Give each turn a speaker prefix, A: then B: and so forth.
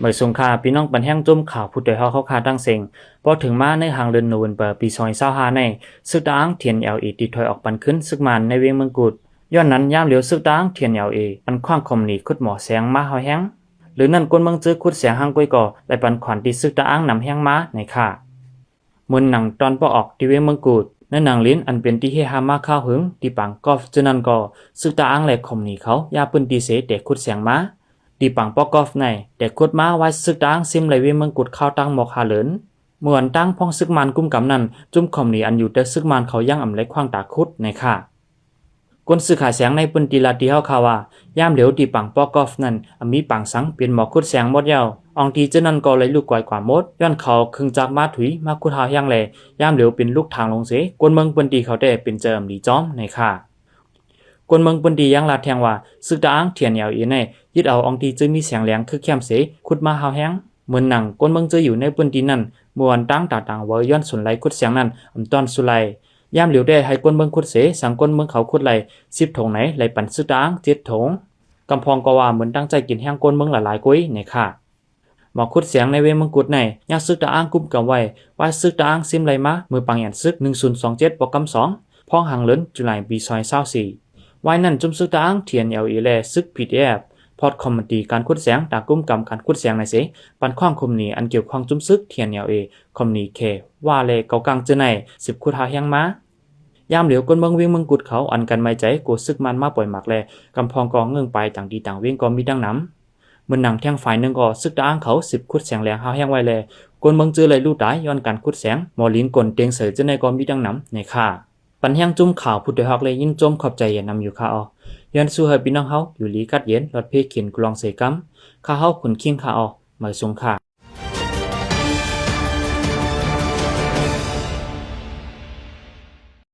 A: มื่อสงคราพี่น้องปันแห้งจุ่มข่าวผู้ใดเฮาเข้าคาตั้งเซ็งพอถึงมาในหางเดือนโนเวมเบอร์ปี2025ในซึกตะอ้างเทียน LA ติดถอยออกปันขึ้นซึกมันในเวียงเมืองกุดย้อนนั้นยามเหลียวซึกตะอ้างเทียน LA อันขว้างคอมนีขุดหมอแสงมาเฮาแห้งหรือนั่นกวนเมืองจื้อขุดแสงหางก้อยก่อได้ปันขวัญที่ซึกตะอ้างนำแห้งมาในค่ามุนหนังตอนบ่ออกที่เวียงเมืองกุดในหนังลิ้นอันเป็นที่เฮฮามาข้าวหึงที่ปังกอฟจึนั้นก็ซึกตะอ้างแหลกคอมนีเขายาปืนตีเสแต่ขุดแสงมาดีปังปอกอฟในแต่ขุดมาไว้ซึกตะอ้างซิมไหลเวียงเมืองกุดเข้าตั้งหมอกหาเหลินเมื่อวันตั้งพ้องซึกมันกุ้มกำนั้นจุ่มคอมนีอันอยู่แต่ซึกมันเขาย่างอำเล็กขว้างตาคุดในค่ะกวนสื่อขายแสงในปืนตีลาตีเฮาข่าวว่ายามเหลียวดีปังปอกอฟนั้นมีปังสังเปลี่ยนหมอกคุดแสงหมดยาวอองทีเจนั้นก็เลยลูกกวยกว่าหมดย้อนเขาคึงจากมาถุยมาคุดหาย่างแลยามเหลียวเป็นลูกทางลงเสกวนเมืองปืนตีเขาได้เป็นเจิมดีจ้อมในค่ะกวนเมืองปืนตียังลาแทงว่าซึกตะอ้างเทียนยาวอีในยึดเอาอองทีจึงมีแสงแหลงคือเข้มเสขุดมาหาแห้งเหมือนหนังกวนเมืองจะอยู่ในปืนตีนั้นมวนตั้งตาต่างเวย้อนสุนไหลคุดเสียงนั้นตอนสุไลยามเหลียวได้ให้กวนเมืองคุดเสสังกวนเมืองเขาคุดไหล10 ถงไหนไหลปั่นซึกตะอ้าง7 ถงกำพองก็ว่าเหมือนตั้งใจกินแห้งกวนเมืองหลายๆกุ้ยในค่ะหมอคุดเสียงในเวมังกุดในยาซึกตะอ้างกุ้มกับไว้ว่าซึกตะอ้างซิมไหลมามือปังหยันซึก1027ปกำ2พ้องหางเลินจุไลปี2024ไว้นั่นจุ่มซึกตะอ้างเทียนLAแลซึก PDFพอดคอมเมนตีการคุดแสงตากุ้มกำการคุดแสงในเสปันข้องคมนีอันเกี่ยวข้องจุ่มซึกเทียนLAคอมนีเคว่าเลเกากังเจอใน10คุดหาแห้งมายามเหลียวกนเมืองเวียงเมืองกุดเขาอันกันไม่ใจกูซึกมันมาปล่อยหมักแลกำพองกองเงื่องไปต่างดีต่างเวียงก็มีดังน้ำเมื่อหนังแท่งฝ่ายหนึ่งก็ซึกตะอ้างเขา10คุดแสงแหลงหาแห้งไว้แลกนเมืองเจอเลยลู่ตายย้อนการคุดแสงหมอลิ้นกลเตียงเสือเจอในก็มีดังน้ำในค่าปันแห้งจุ่มข่าวผู้ใดฮอกเลยยินจมขอบใจอย่านำอยู่ค่ะอย้อนสู้ให้พี่น้องเฮาอยู่ลีกัดเย็นรถเพเขียนกลองเสกัมข้าเฮาขุนคิงข้าอมาสงค่ะ